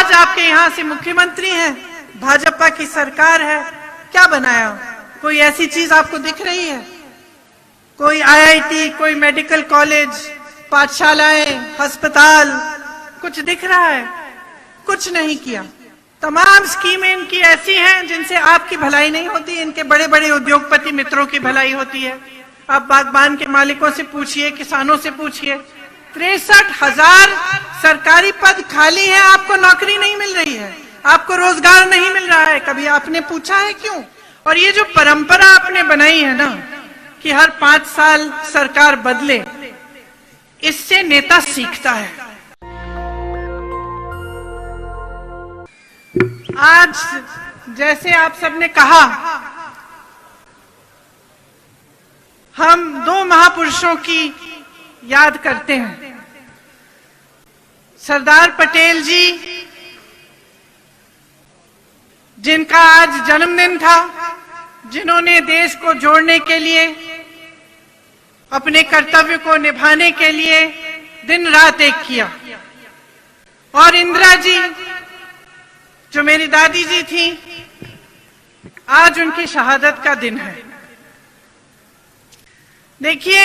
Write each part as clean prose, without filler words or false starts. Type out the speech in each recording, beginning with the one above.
आज आपके यहाँ से मुख्यमंत्री हैं, भाजपा की सरकार है, क्या बनाया? कोई ऐसी चीज आपको दिख रही है? कोई आईआईटी, कोई मेडिकल कॉलेज, पाठशालाएं, अस्पताल, कुछ दिख रहा है? कुछ नहीं किया। तमाम स्कीमें इनकी ऐसी हैं जिनसे आपकी भलाई नहीं होती, इनके बड़े बड़े उद्योगपति मित्रों की भलाई होती है। आप बागबान के मालिकों से पूछिए, किसानों से पूछिए, 63,000 सरकारी पद खाली हैं, आपको नौकरी नहीं मिल रही है, आपको रोजगार नहीं मिल रहा है। कभी आपने पूछा है क्यों? और ये जो परंपरा आपने बनाई है ना कि हर 5 साल सरकार बदले, इससे नेता सीखता है। आज जैसे आप सबने कहा, हम 2 महापुरुषों की याद करते हैं। सरदार पटेल जी, जिनका आज जन्मदिन था, जिन्होंने देश को जोड़ने के लिए, अपने कर्तव्य को निभाने के लिए दिन रात एक किया। और इंदिरा जी, जो मेरी दादी जी थी, आज उनकी शहादत का दिन है। देखिए,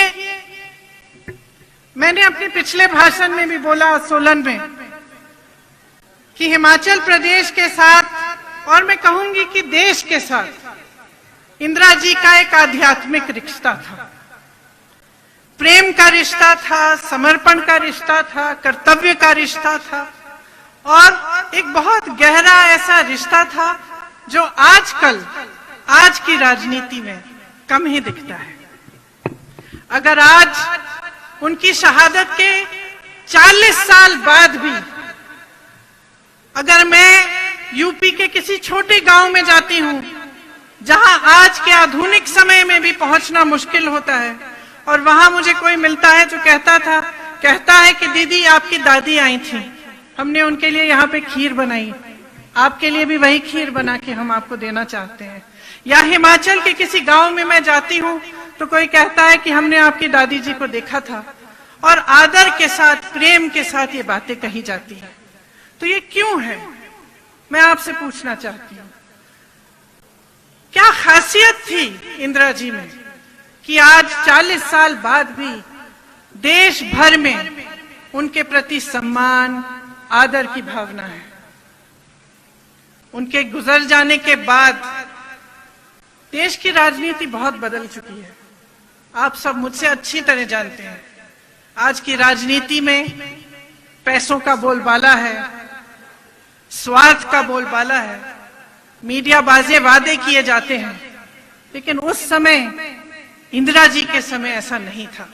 मैंने अपने पिछले भाषण में भी बोला सोलन में कि हिमाचल प्रदेश के साथ, और मैं कहूंगी कि देश के साथ, इंदिरा जी का एक आध्यात्मिक रिश्ता था, प्रेम का रिश्ता था, समर्पण का रिश्ता था, कर्तव्य का रिश्ता था, और एक बहुत गहरा ऐसा रिश्ता था जो आजकल, आज की राजनीति में कम ही दिखता है। अगर आज उनकी शहादत के 40 साल बाद भी अगर मैं यूपी के किसी छोटे गांव में जाती हूं, जहां आज के आधुनिक समय में भी पहुंचना मुश्किल होता है, और वहां मुझे कोई मिलता है जो कहता है कि दीदी आपकी दादी आई थी, हमने उनके लिए यहाँ पे खीर बनाई, आपके लिए भी वही खीर बना के हम आपको देना चाहते हैं। या हिमाचल के किसी गांव में मैं जाती हूँ तो कोई कहता है कि हमने आपकी दादी जी को देखा था, और आदर के साथ, प्रेम के साथ ये बातें कही जाती है। तो ये क्यों है, मैं आपसे पूछना चाहती हूँ। क्या खासियत थी इंदिरा जी में कि आज 40 साल बाद भी देश भर में उनके प्रति सम्मान, आदर की भावना है? उनके गुजर जाने के बाद देश की राजनीति बहुत बदल चुकी है। आप सब मुझसे अच्छी तरह जानते हैं, आज की राजनीति में पैसों का बोलबाला है, स्वार्थ का बोलबाला है, मीडिया बाजे वादे किए जाते हैं। लेकिन उस समय, इंदिरा जी के समय ऐसा नहीं था।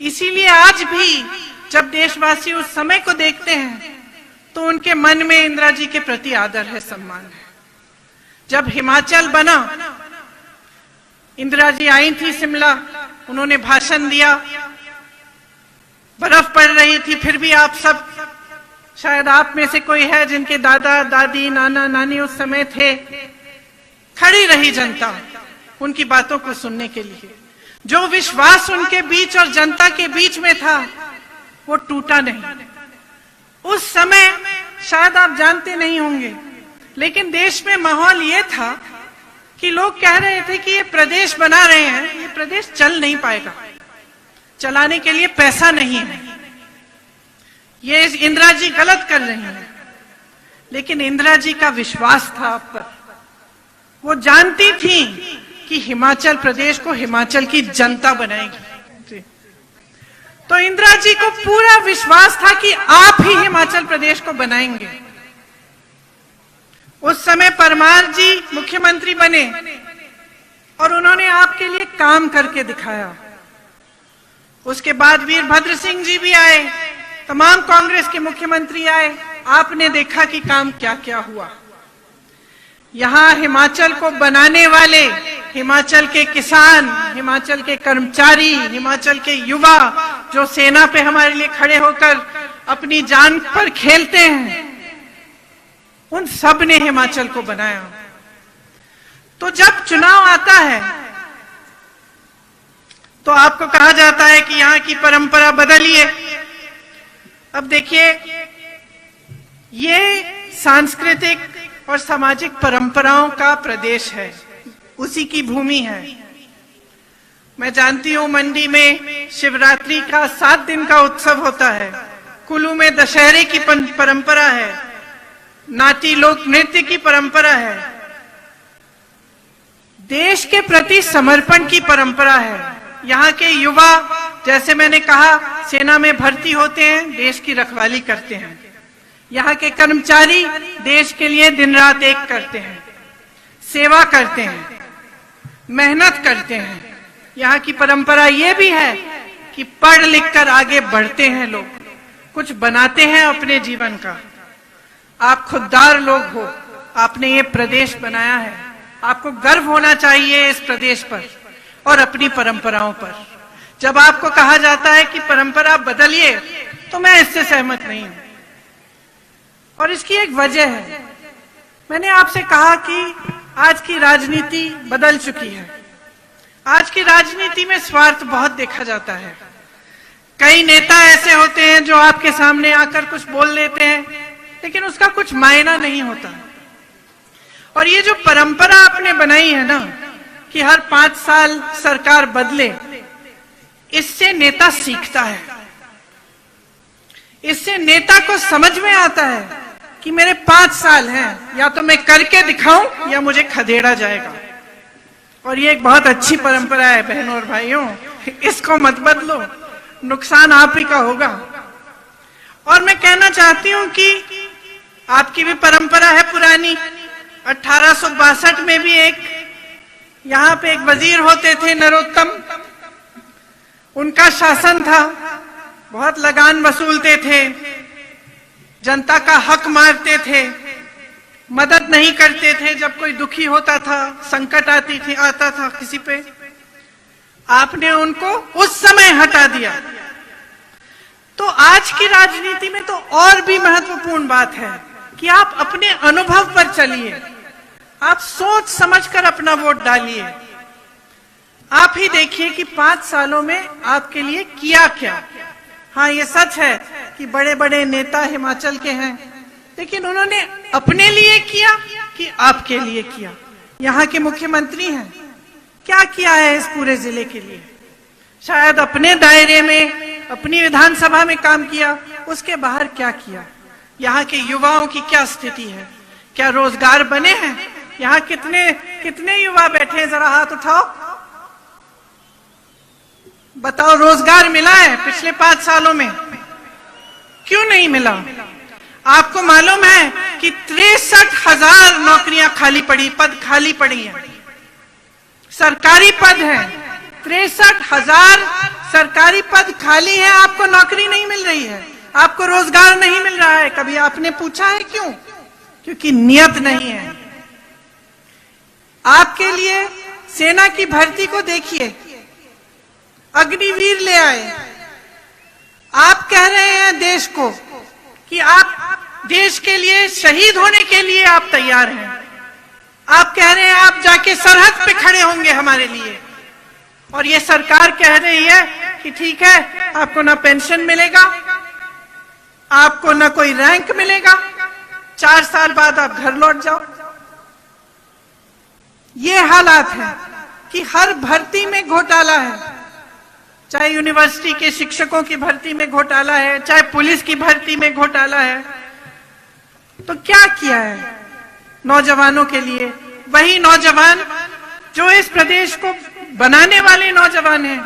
इसीलिए आज भी जब देशवासी उस समय को देखते हैं तो उनके मन में इंदिरा जी के प्रति आदर है, सम्मान है। जब हिमाचल बना, इंदिरा जी आई थी शिमला, उन्होंने भाषण दिया, बर्फ पड़ रही थी, फिर भी आप सब, शायद आप में से कोई है जिनके दादा दादी, नाना नानी उस समय थे, खड़ी रही जनता उनकी बातों को सुनने के लिए। जो विश्वास उनके बीच और जनता के बीच में था वो टूटा नहीं। उस समय शायद आप जानते नहीं होंगे, लेकिन देश में माहौल ये था कि लोग कह रहे थे कि ये प्रदेश बना रहे हैं, ये प्रदेश चल नहीं पाएगा, चलाने के लिए पैसा नहीं है, ये इंदिरा जी गलत कर रही हैं। लेकिन इंदिरा जी का विश्वास था आप पर, वो जानती थी कि हिमाचल प्रदेश को हिमाचल की जनता बनाएगी। तो इंदिरा जी को पूरा विश्वास था कि आप ही हिमाचल प्रदेश को बनाएंगे। उस समय परमार जी मुख्यमंत्री बने और उन्होंने आपके लिए काम करके दिखाया। उसके बाद वीरभद्र सिंह जी भी आए, तमाम कांग्रेस के मुख्यमंत्री आए, आपने देखा कि काम क्या क्या हुआ। यहाँ हिमाचल को बनाने वाले, हिमाचल के किसान, हिमाचल के कर्मचारी, हिमाचल के युवा जो सेना पे हमारे लिए खड़े होकर अपनी जान पर खेलते हैं, उन सब ने हिमाचल को बनाया। तो जब चुनाव आता है तो आपको कहा जाता है कि यहाँ की परंपरा बदलिए। अब देखिए, ये सांस्कृतिक और सामाजिक परंपराओं का प्रदेश है, उसी की भूमि है। मैं जानती हूं मंडी में शिवरात्रि का 7 दिन का उत्सव होता है, कुल्लू में दशहरे की परंपरा है, नाटी लोक नृत्य की परंपरा है, देश के प्रति समर्पण की परंपरा है। यहाँ के युवा, जैसे मैंने कहा, सेना में भर्ती होते हैं, देश की रखवाली करते हैं। यहाँ के कर्मचारी देश के लिए दिन रात एक करते हैं, सेवा करते हैं, मेहनत करते हैं। यहाँ की परंपरा ये भी है कि पढ़ लिख कर आगे बढ़ते हैं लोग, कुछ बनाते हैं अपने जीवन का। आप खुददार लोग हो, आपने ये प्रदेश बनाया है, आपको गर्व होना चाहिए इस प्रदेश पर और अपनी परंपराओं पर। जब आपको कहा जाता है कि परंपरा बदलिए, तो मैं इससे सहमत नहीं हूं, और इसकी एक वजह है। मैंने आपसे कहा कि आज की राजनीति बदल चुकी है। आज की राजनीति में स्वार्थ बहुत देखा जाता है। कई नेता ऐसे होते हैं जो आपके सामने आकर कुछ बोल लेते हैं, लेकिन उसका कुछ मायना नहीं होता। और ये जो परंपरा आपने बनाई है ना कि हर 5 साल सरकार बदले, इससे नेता सीखता है, इससे नेता को समझ में आता है कि मेरे 5 साल हैं, या तो मैं करके दिखाऊं या मुझे खदेड़ा जाएगा। और ये एक बहुत अच्छी परंपरा है बहनों और भाइयों, इसको मत बदलो, नुकसान आप ही का होगा। और मैं कहना चाहती हूं कि आपकी भी परंपरा है पुरानी। 1862 में भी यहाँ पे एक वजीर होते थे, नरोत्तम, उनका शासन था, बहुत लगान वसूलते थे, जनता का हक मारते थे, मदद नहीं करते थे जब कोई दुखी होता था, संकट आता था किसी पे। आपने उनको उस समय हटा दिया। तो आज की राजनीति में तो और भी महत्वपूर्ण बात है कि आप अपने अनुभव पर चलिए, आप सोच समझकर अपना वोट डालिए। आप ही देखिए कि 5 सालों में आपके लिए किया क्या। हाँ, ये सच है कि बड़े बड़े नेता हिमाचल के हैं, लेकिन उन्होंने अपने लिए किया कि आपके लिए किया। यहाँ के मुख्यमंत्री हैं, क्या किया है इस पूरे जिले के लिए? शायद अपने दायरे में, अपनी विधानसभा में काम किया, उसके बाहर क्या किया? यहाँ के युवाओं की क्या स्थिति है? क्या रोजगार बने हैं? यहाँ कितने युवा बैठे हैं, जरा हाथ उठाओ, बताओ। रोजगार मिला है पिछले 5 सालों में? क्यों नहीं मिला? आपको मालूम है कि 63,000 नौकरियां खाली पड़ी, पद खाली पड़ी हैं, सरकारी पद हैं। 63,000 सरकारी पद खाली हैं, आपको नौकरी नहीं मिल रही है, आपको रोजगार नहीं मिल रहा है। कभी आपने पूछा है क्यों? क्योंकि नियत नहीं है। आपके लिए सेना की भर्ती को देखिए, अग्निवीर ले आए। आप कह रहे हैं देश को कि आप देश के लिए शहीद होने के लिए आप तैयार हैं। आप कह रहे हैं आप जाके सरहद पे खड़े होंगे हमारे लिए, और ये सरकार कह रही है कि ठीक है, आपको ना पेंशन मिलेगा, आपको ना कोई रैंक मिलेगा, 4 साल बाद आप घर लौट जाओ। ये हालात है कि हर भर्ती में घोटाला है, चाहे यूनिवर्सिटी के शिक्षकों की भर्ती में घोटाला है, चाहे पुलिस की भर्ती में घोटाला है। तो क्या किया है नौजवानों के लिए? वही नौजवान जो इस प्रदेश को बनाने वाले नौजवान हैं,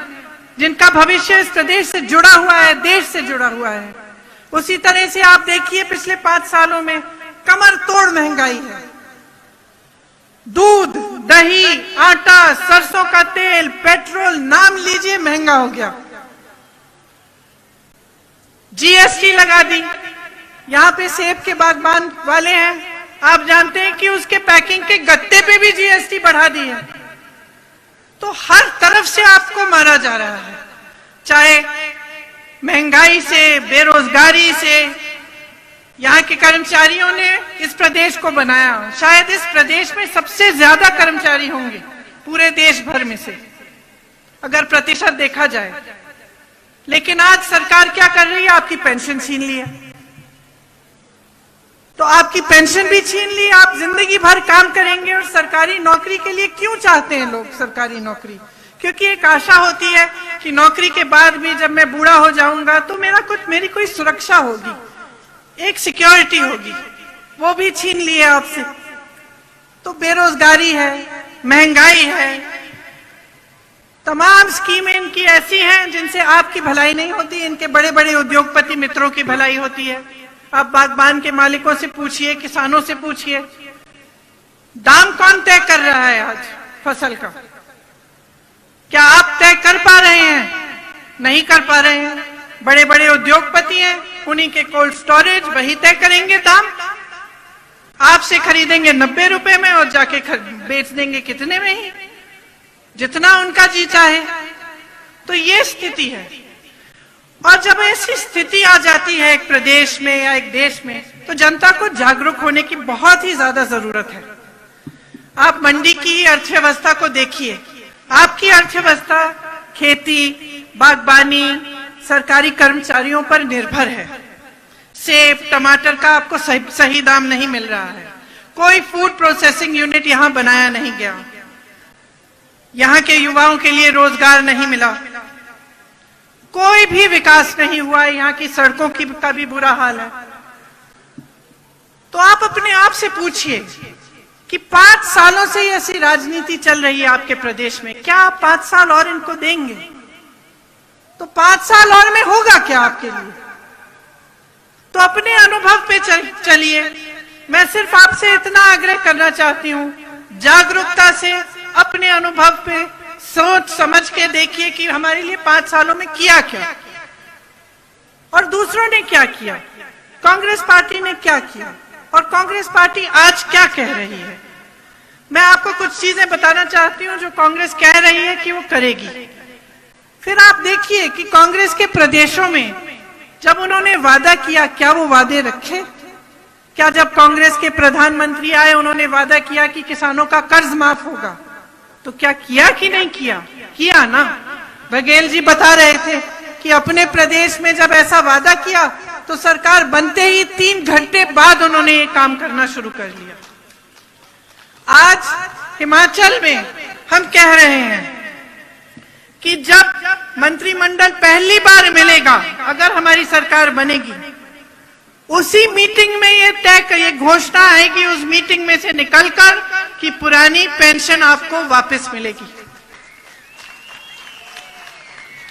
जिनका भविष्य इस प्रदेश से जुड़ा हुआ है, देश से जुड़ा हुआ है। उसी तरह से आप देखिए पिछले 5 सालों में कमर तोड़ महंगाई है। दूध, दही, आटा, सरसों का तेल, पेट्रोल, नाम लीजिए, महंगा हो गया। जीएसटी लगा दी। यहाँ पे सेब के बागबान वाले हैं, आप जानते हैं कि उसके पैकिंग के गत्ते पे भी जीएसटी बढ़ा दी है। तो हर तरफ से आपको मारा जा रहा है, चाहे महंगाई से, बेरोजगारी से। यहाँ के कर्मचारियों ने इस प्रदेश को बनाया। शायद इस प्रदेश में सबसे ज्यादा कर्मचारी होंगे पूरे देश भर में से, अगर प्रतिशत देखा जाए। लेकिन आज सरकार क्या कर रही है? आपकी पेंशन छीन लिया, तो आपकी पेंशन भी छीन ली। आप जिंदगी भर काम करेंगे और सरकारी नौकरी के लिए क्यों चाहते हैं लोग सरकारी नौकरी? क्योंकि एक आशा होती है कि नौकरी के बाद भी जब मैं बूढ़ा हो जाऊंगा तो मेरी कोई सुरक्षा होगी, एक सिक्योरिटी होगी। वो भी छीन लिए आपसे। तो बेरोजगारी है, महंगाई है, तमाम स्कीमें इनकी ऐसी हैं जिनसे आपकी भलाई नहीं होती, इनके बड़े बड़े उद्योगपति मित्रों की भलाई होती है। आप बागबान के मालिकों से पूछिए, किसानों से पूछिए, दाम कौन तय कर रहा है आज फसल का? क्या आप तय कर पा रहे हैं? नहीं कर पा रहे हैं। बड़े बड़े उद्योगपति हैं, उन्हीं के कोल्ड स्टोरेज वही तय करेंगे दाम। आपसे खरीदेंगे 90 रुपए में और जाके बेच देंगे कितने में ही, जितना उनका जी चाहे। तो ये स्थिति है। और जब ऐसी स्थिति आ जाती है एक प्रदेश में या एक देश में, तो जनता को जागरूक होने की बहुत ही ज्यादा जरूरत है। आप मंडी की अर्थव्यवस्था को देखिए। आपकी अर्थव्यवस्था खेती, बागबानी, सरकारी कर्मचारियों पर निर्भर है। सेब, टमाटर का आपको सही दाम नहीं मिल रहा है। कोई फूड प्रोसेसिंग यूनिट यहां बनाया नहीं गया। यहां के युवाओं के लिए रोजगार नहीं मिला। कोई भी विकास नहीं हुआ। यहाँ की सड़कों का भी बुरा हाल है। तो आप अपने आप से पूछिए कि 5 सालों से ऐसी राजनीति चल रही है आपके प्रदेश में, क्या आप 5 साल और इनको देंगे? तो 5 साल और में होगा क्या आपके लिए? तो अपने अनुभव पे चलिए। मैं सिर्फ आपसे इतना आग्रह करना चाहती हूं, जागरूकता से अपने अनुभव पे सोच समझ के देखिए कि हमारे लिए 5 सालों में किया क्या और दूसरों ने क्या किया, कांग्रेस पार्टी ने क्या किया और कांग्रेस पार्टी आज क्या कह रही है। मैं आपको कुछ चीजें बताना चाहती हूं जो कांग्रेस कह रही है कि वो करेगी। फिर आप देखिए कि कांग्रेस के प्रदेशों में जब उन्होंने वादा किया, क्या वो वादे रखे? क्या जब कांग्रेस के प्रधानमंत्री आए उन्होंने वादा किया कि किसानों का कर्ज माफ होगा, तो क्या किया कि नहीं किया? किया ना। बघेल जी बता रहे थे कि अपने प्रदेश में जब ऐसा वादा किया तो सरकार बनते ही 3 घंटे बाद उन्होंने ये काम करना शुरू कर लिया। आज हिमाचल में हम कह रहे हैं कि जब मंत्रिमंडल पहली बार मिलेगा, अगर हमारी सरकार बनेगी, उसी मीटिंग में ये घोषणा आएगी उस मीटिंग में से निकलकर कि पुरानी पेंशन आपको वापस मिलेगी।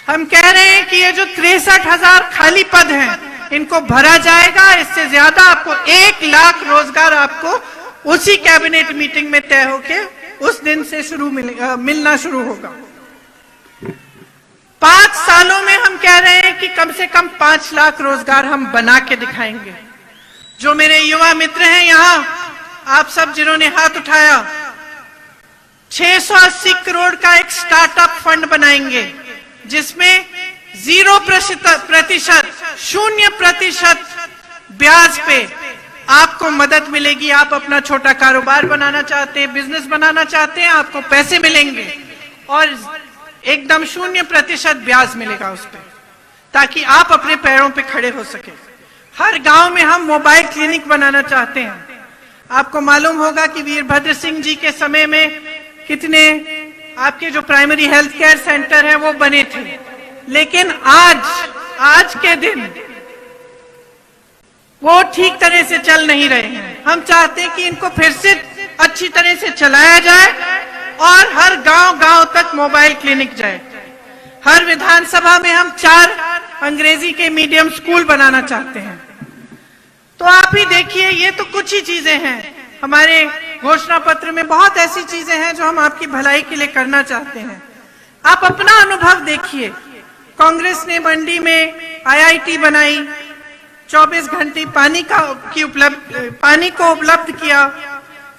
हम कह रहे हैं कि ये जो 63,000 खाली पद हैं, इनको भरा जाएगा। इससे ज्यादा आपको 1 लाख रोजगार आपको उसी कैबिनेट मीटिंग में तय होके उस दिन से मिलना शुरू होगा। 5 सालों में हम कह रहे हैं कि कम से कम 5 लाख रोजगार हम बना के दिखाएंगे। जो मेरे युवा मित्र हैं यहाँ, आप सब जिन्होंने हाथ उठाया, 680 करोड़ का एक स्टार्टअप फंड बनाएंगे जिसमें 0% ब्याज पे आपको मदद मिलेगी। आप अपना छोटा कारोबार बनाना चाहते हैं, बिजनेस बनाना चाहते हैं, आपको पैसे मिलेंगे और एकदम 0% ब्याज मिलेगा उस पर, ताकि आप अपने पैरों पे खड़े हो सके। हर गांव में हम मोबाइल क्लिनिक बनाना चाहते हैं। आपको मालूम होगा कि वीरभद्र सिंह जी के समय में कितने आपके जो प्राइमरी हेल्थ केयर सेंटर है वो बने थे, लेकिन आज के दिन वो ठीक तरह से चल नहीं रहे हैं। हम चाहते हैं कि इनको फिर से अच्छी तरह से चलाया जाए और हर गांव तक मोबाइल क्लिनिक जाए। हर विधानसभा में हम 4 अंग्रेजी के मीडियम स्कूल बनाना चाहते हैं। तो आप ही देखिए, ये तो कुछ ही चीजें हैं। हमारे घोषणा पत्र में बहुत ऐसी चीजें हैं जो हम आपकी भलाई के लिए करना चाहते हैं। आप अपना अनुभव देखिए। कांग्रेस ने मंडी में IIT बनाई, 24 घंटे पानी को उपलब्ध किया,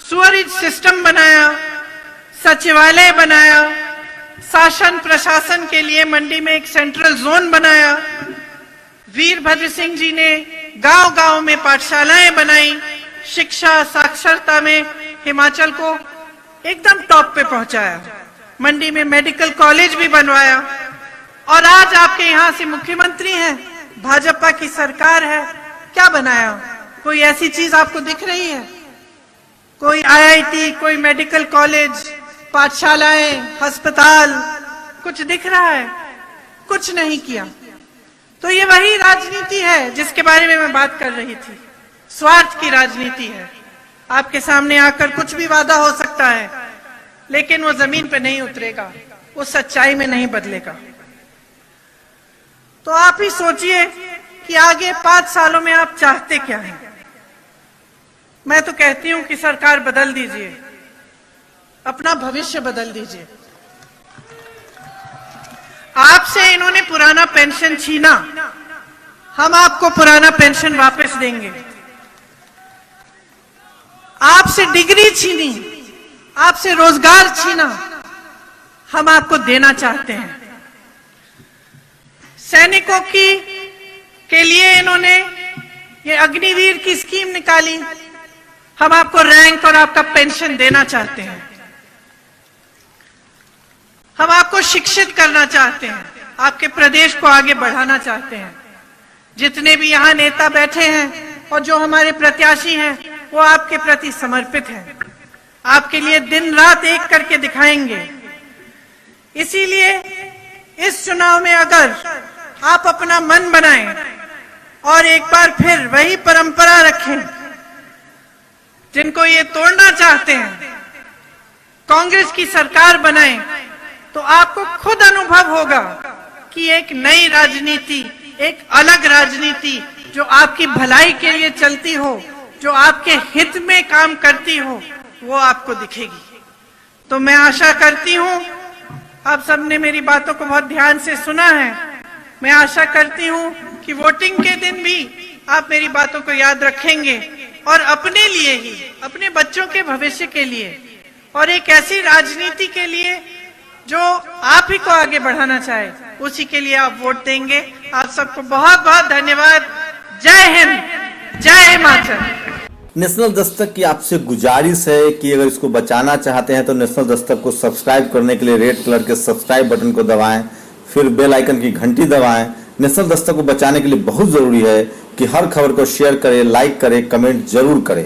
सीवरेज सिस्टम बनाया, सचिवालय बनाया, शासन प्रशासन के लिए मंडी में एक सेंट्रल जोन बनाया। वीरभद्र सिंह जी ने गांव-गांव में पाठशालाएं बनाई, शिक्षा साक्षरता में हिमाचल को एकदम टॉप पे पहुंचाया। मंडी में मेडिकल कॉलेज भी बनवाया और आज आपके यहां से मुख्यमंत्री हैं, भाजपा की सरकार है, क्या बनाया? कोई ऐसी चीज आपको दिख रही है? कोई आईआईटी, कोई मेडिकल कॉलेज, पाठशालाएं, अस्पताल, कुछ दिख रहा है? कुछ नहीं किया। तो ये वही राजनीति है जिसके बारे में मैं बात कर रही थी। स्वार्थ की राजनीति है। आपके सामने आकर कुछ भी वादा हो सकता है, लेकिन वो जमीन पे नहीं उतरेगा, वो सच्चाई में नहीं बदलेगा। तो आप ही सोचिए कि आगे 5 सालों में आप चाहते क्या हैं। मैं तो कहती हूं कि सरकार बदल दीजिए, अपना भविष्य बदल दीजिए। आपसे इन्होंने पुराना पेंशन छीना, हम आपको पुराना पेंशन वापस देंगे। आपसे डिग्री छीनी, आपसे रोजगार छीना, हम आपको देना चाहते हैं। सैनिकों के लिए इन्होंने ये अग्निवीर की स्कीम निकाली, हम आपको रैंक और आपका पेंशन देना चाहते हैं। हम आपको शिक्षित करना चाहते हैं, आपके प्रदेश को आगे बढ़ाना चाहते हैं। जितने भी यहाँ नेता बैठे हैं और जो हमारे प्रत्याशी हैं, वो आपके प्रति समर्पित हैं, आपके लिए दिन रात एक करके दिखाएंगे। इसीलिए इस चुनाव में अगर आप अपना मन बनाएं और एक बार फिर वही परंपरा रखें जिनको ये तोड़ना चाहते हैं, कांग्रेस की सरकार बनाएं, तो आपको खुद अनुभव होगा कि एक नई राजनीति, एक अलग राजनीति जो आपकी भलाई के लिए चलती हो, जो आपके हित में काम करती हो, वो आपको दिखेगी। तो मैं आशा करती हूं, आप सबने मेरी बातों को बहुत ध्यान से सुना है। मैं आशा करती हूं कि वोटिंग के दिन भी आप मेरी बातों को याद रखेंगे और अपने लिए ही, अपने बच्चों के भविष्य के लिए और एक ऐसी राजनीति के लिए जो आप ही को आगे बढ़ाना चाहे, उसी के लिए आप वोट देंगे। आप सबको बहुत बहुत धन्यवाद। जय हिंद, जय हिमाचल। नेशनल दस्तक की आपसे गुजारिश है कि अगर इसको बचाना चाहते हैं तो नेशनल दस्तक को सब्सक्राइब करने के लिए रेड कलर के सब्सक्राइब बटन को दबाएं, फिर बेल आइकन की घंटी दबाएं। नेशनल दस्तक को बचाने के लिए बहुत जरूरी है कि हर खबर को शेयर करें, लाइक करें, कमेंट जरूर करें।